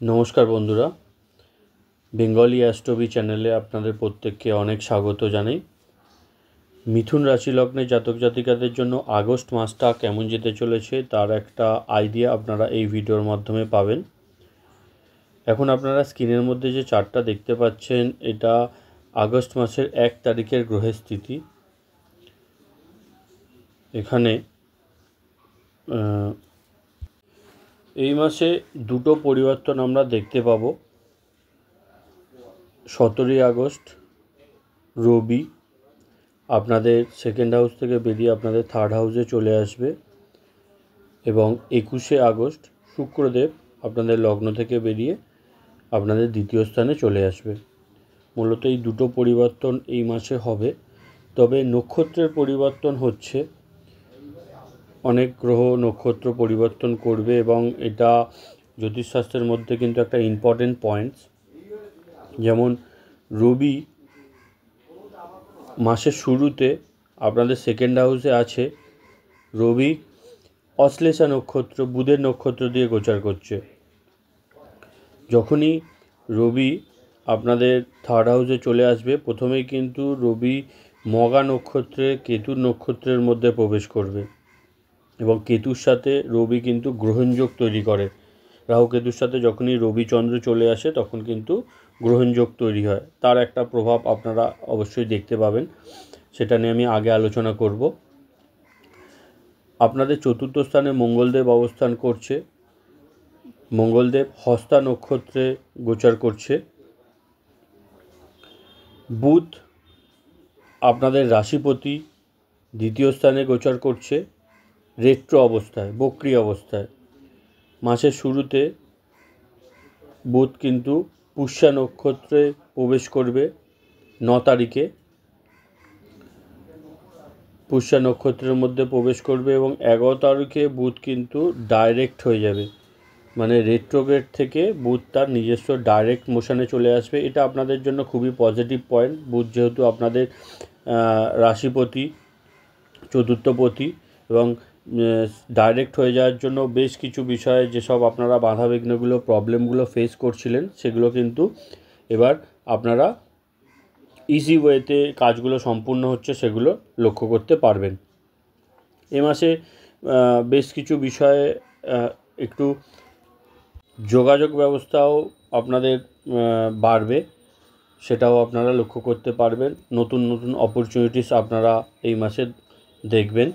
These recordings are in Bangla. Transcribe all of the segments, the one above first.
নমস্কার বন্ধুরা, বেঙ্গলি অ্যাস্ট্রোবি চ্যানেলে আপনাদের প্রত্যেককে অনেক স্বাগত জানাই। মিথুন রাশি লগ্নে জাতক জাতিকাদের জন্য আগস্ট মাসটা কেমন যেতে চলেছে তার একটা আইডিয়া আপনারা এই ভিডিওর মাধ্যমে পাবেন। এখন আপনারা স্ক্রিনের মধ্যে যে চার্টটা দেখতে পাচ্ছেন, এটা আগস্ট মাসের 1 তারিখের গ্রহের স্থিতি। এখানে এই মাসে দুটো পরিবর্তন আমরা দেখতে পাবো। 17ই আগস্ট রবি আপনাদের সেকেন্ড হাউস থেকে বেরিয়ে আপনাদের থার্ড হাউসে চলে আসবে এবং 21শে আগস্ট শুক্রদেব আপনাদের লগ্ন থেকে বেরিয়ে আপনাদের দ্বিতীয় স্থানে চলে আসবে। মূলত এই দুটো পরিবর্তন এই মাসে হবে। তবে নক্ষত্রের পরিবর্তন হচ্ছে, অনেক গ্রহ নক্ষত্র পরিবর্তন করবে এবং এটা জ্যোতিষশাস্ত্রের মধ্যে কিন্তু একটা ইম্পর্টেন্ট পয়েন্টস। যেমন রবি মাসের শুরুতে আপনাদের সেকেন্ড হাউসে আছে, রবি অশ্লেষা নক্ষত্র বুধের নক্ষত্র দিয়ে গোচর করছে। যখনই রবি আপনাদের থার্ড হাউসে চলে আসবে, প্রথমেই কিন্তু রবি মঘা নক্ষত্রে কেতুর নক্ষত্রের মধ্যে প্রবেশ করবে এবং কেতুর সাথে রবি কিন্তু গ্রহণযোগ তৈরি করে। রাহু কেতুর সাথে যখনই রবি চন্দ্র চলে আসে তখন কিন্তু গ্রহণযোগ তৈরি হয়। তার একটা প্রভাব আপনারা অবশ্যই দেখতে পাবেন, সেটা নিয়ে আমি আগে আলোচনা করব। আপনাদের চতুর্থ স্থানে মঙ্গলদেব অবস্থান করছে। মঙ্গলদেব হস্তা নক্ষত্রে গোচর করছে। বুধ আপনাদের রাশিপতি দ্বিতীয় স্থানে গোচর করছে রেট্রো অবস্থায়, বক্রী অবস্থায়। মাসের শুরুতে বুধ কিন্তু পুষ্যা নক্ষত্রে প্রবেশ করবে 9 তারিখে। পুষ্যা নক্ষত্রের মধ্যে প্রবেশ করবে এবং 11 তারিখে বুধ কিন্তু ডাইরেক্ট হয়ে যাবে, মানে রেট্রোগ্রেড থেকে বুধ তার নিজস্ব ডাইরেক্ট মোশনে চলে আসবে। এটা আপনাদের জন্য খুবই পজিটিভ পয়েন্ট। বুধ যেহেতু আপনাদের রাশিপতি, চতুর্থপতি এবং ডাইরেক্ট হয়ে যাওয়ার জন্য বেশ কিছু বিষয়ে যেসব আপনারা বাধাবিঘ্নগুলো প্রবলেমগুলো ফেস করছিলেন সেগুলো কিন্তু এবার আপনারা ইজি ওয়েতে কাজগুলো সম্পূর্ণ হচ্ছে সেগুলো লক্ষ্য করতে পারবেন। এ মাসে বেশ কিছু বিষয়ে একটু যোগাযোগ ব্যবস্থাও আপনাদের বাড়বে, সেটাও আপনারা লক্ষ্য করতে পারবেন। নতুন নতুন অপরচুনিটিস আপনারা এই মাসে দেখবেন।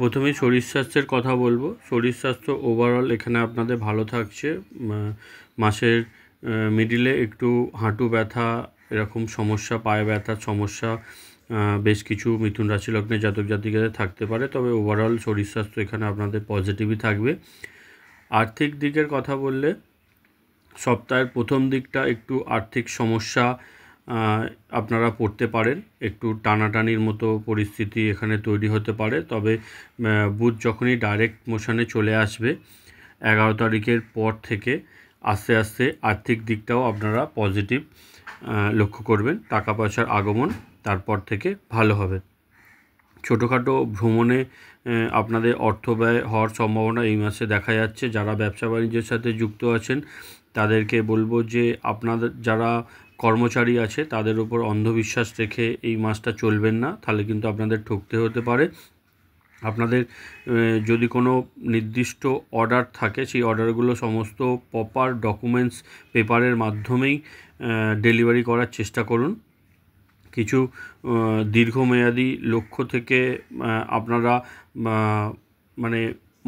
প্রথমে শরীর স্বাস্থ্যের কথা বলবো। শরীর স্বাস্থ্য ওভারঅল এখানে আপনাদের ভালো থাকছে। মাসের মিডিলে একটু হাঁটু ব্যথা, এরকম সমস্যা, পায়ে ব্যথার সমস্যা বেশ কিছু মিথুন রাশি লগ্নে জাতক জাতিকাদের থাকতে পারে। তবে ওভারঅল শরীর স্বাস্থ্য এখানে আপনাদের পজিটিভই থাকবে। আর্থিক দিকের কথা বললে সপ্তাহের প্রথম দিকটা একটু আর্থিক সমস্যা আপনারা পড়তে পারেন, একটু টানাটানির মতো পরিস্থিতি এখানে তৈরি হতে পারে। তবে বুধ যখনই ডাইরেক্ট মোশনে চলে আসবে 11 তারিখের পর থেকে আস্তে আস্তে আর্থিক দিকটাও আপনারা পজিটিভ লক্ষ্য করবেন। টাকা পয়সার আগমন তারপর থেকে ভালো হবে। ছোটোখাটো ভ্রমণে আপনাদের অর্থ ব্যয় হওয়ার সম্ভাবনা এই মাসে দেখা যাচ্ছে। যারা ব্যবসা বাণিজ্যের সাথে যুক্ত আছেন তাদেরকে বলবো যে আপনাদের যারা কর্মচারী আছে তাদের উপর অন্ধবিশ্বাস রেখে এই মাসটা চলবেন না, তাহলে কিন্তু আপনাদের ঠকতে হতে পারে। আপনাদের যদি কোনো নির্দিষ্ট অর্ডার থাকে সেই অর্ডারগুলো সমস্ত প্রপার ডকুমেন্টস পেপারের মাধ্যমেই ডেলিভারি করার চেষ্টা করুন। কিছু দীর্ঘমেয়াদী লক্ষ্য থেকে আপনারা মানে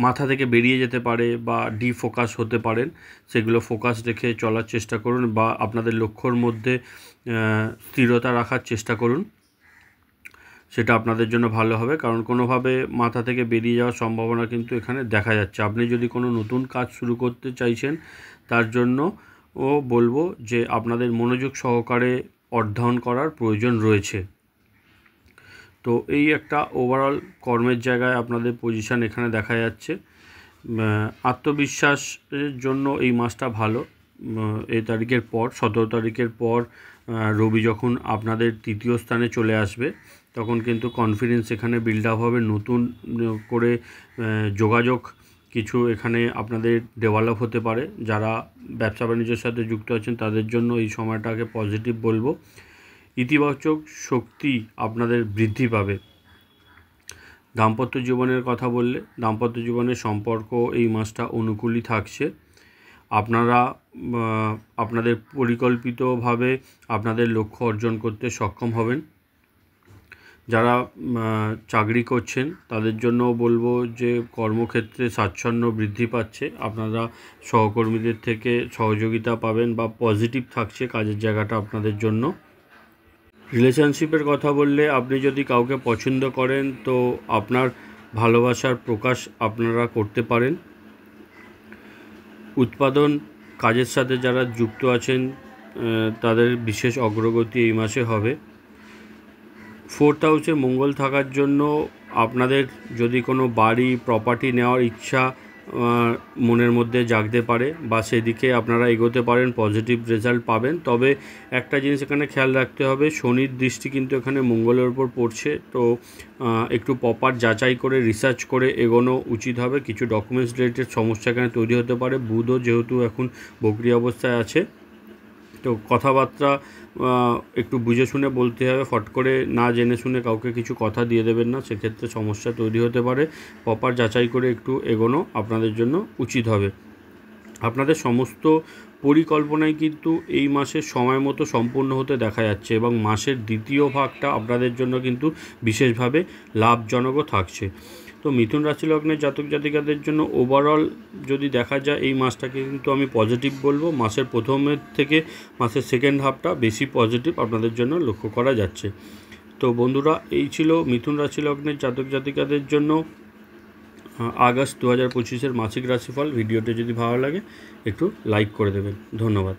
মাথা থেকে বেরিয়ে যেতে পারে বা ডিফোকাস হতে পারেন, সেগুলো ফোকাস রেখে চলার চেষ্টা করুন বা আপনাদের লক্ষ্যর মধ্যে স্থিরতা রাখার চেষ্টা করুন। সেটা আপনাদের জন্য ভালো হবে, কারণ কোনোভাবে মাথা থেকে বেরিয়ে যাওয়ার সম্ভাবনা কিন্তু এখানে দেখা যাচ্ছে। আপনি যদি কোনো নতুন কাজ শুরু করতে চাইছেন তার জন্য বলবো যে আপনাদের মনোযোগ সহকারে অধ্যয়ন করার প্রয়োজন রয়েছে। তো এই একটা ওভারঅল কর্মের জায়গায় আপনাদের পজিশান এখানে দেখা যাচ্ছে। আত্মবিশ্বাসের জন্য এই মাসটা ভালো। এই তারিখের পর 17 তারিখের পর রবি যখন আপনাদের তৃতীয় স্থানে চলে আসবে তখন কিন্তু কনফিডেন্স এখানে বিল্ড আপ হবে। নতুন করে যোগাযোগ কিছু এখানে আপনাদের ডেভেলপ হতে পারে। যারা ব্যবসা বাণিজ্যের সাথে যুক্ত আছেন তাদের জন্য এই সময়টাকে পজিটিভ বলবো। ইতিবাচক শক্তি আপনাদের বৃদ্ধি পাবে। দাম্পত্য জীবনের কথা বললে, দাম্পত্য জীবনের সম্পর্ক এই মাসটা অনুকূলই থাকছে। আপনারা আপনাদের পরিকল্পিতভাবে আপনাদের লক্ষ্য অর্জন করতে সক্ষম হবেন। যারা চাকরি করছেন তাদের জন্য বলবো যে কর্মক্ষেত্রে স্বাচ্ছন্দ্য বৃদ্ধি পাচ্ছে। আপনারা সহকর্মীদের থেকে সহযোগিতা পাবেন বা পজিটিভ থাকছে কাজের জায়গাটা আপনাদের জন্য। রিলেশনশিপের কথা বললে, আপনি যদি কাউকে পছন্দ করেন তো আপনার ভালোবাসার প্রকাশ আপনারা করতে পারেন। উৎপাদন কাজের সাথে যারা যুক্ত আছেন তাদের বিশেষ অগ্রগতি এই মাসে হবে। 4th হাউসে মঙ্গল থাকার জন্য আপনাদের যদি কোনো বাড়ি প্রপার্টি নেওয়ার ইচ্ছা মনের মধ্যে জাগতে পারে বা সেদিকে আপনারা এগোতে পারেন, পজিটিভ রেজাল্ট পাবেন। তবে একটা জিনিস এখানে খেয়াল রাখতে হবে, শনির দৃষ্টি কিন্তু এখানে মঙ্গলের উপর পড়ছে, তো একটু প্রপার যাচাই করে রিসার্চ করে এগোনো উচিত হবে। কিছু ডকুমেন্টস রিলেটেড সমস্যা এখানে তৈরি হতে পারে। বুধও যেহেতু এখন বক্রি অবস্থায় আছে, তো কথাবার্তা একটু বুঝে শুনে বলতে হবে। ফট করে না জেনে শুনে কাউকে কিছু কথা দিয়ে দেবেন না, সেক্ষেত্রে সমস্যা তৈরি হতে পারে। প্রপার যাচাই করে একটু এগোনো আপনাদের জন্য উচিত হবে। আপনাদের সমস্ত পরিকল্পনাই কিন্তু এই মাসের সময় মতো সম্পূর্ণ হতে দেখা যাচ্ছে এবং মাসের দ্বিতীয় ভাগটা আপনাদের জন্য কিন্তু বিশেষভাবে লাভজনকও থাকছে। তো মিথুন রাশি লগ্নের জাতক জাতিকাদের জন্য ওভারঅল যদি দেখা যায় এই মাসটাকে কিন্তু আমি পজিটিভ বলবো। মাসের প্রথমের থেকে মাসের সেকেন্ড হাফটা বেশি পজিটিভ আপনাদের জন্য লক্ষ্য করা যাচ্ছে। তো বন্ধুরা, এই ছিল মিথুন রাশি লগ্নের জাতক জাতিকাদের জন্য আগস্ট 2025-এর মাসিক রাশিফল। ভিডিওটি যদি ভালো লাগে একটু লাইক করে দেবেন। ধন্যবাদ।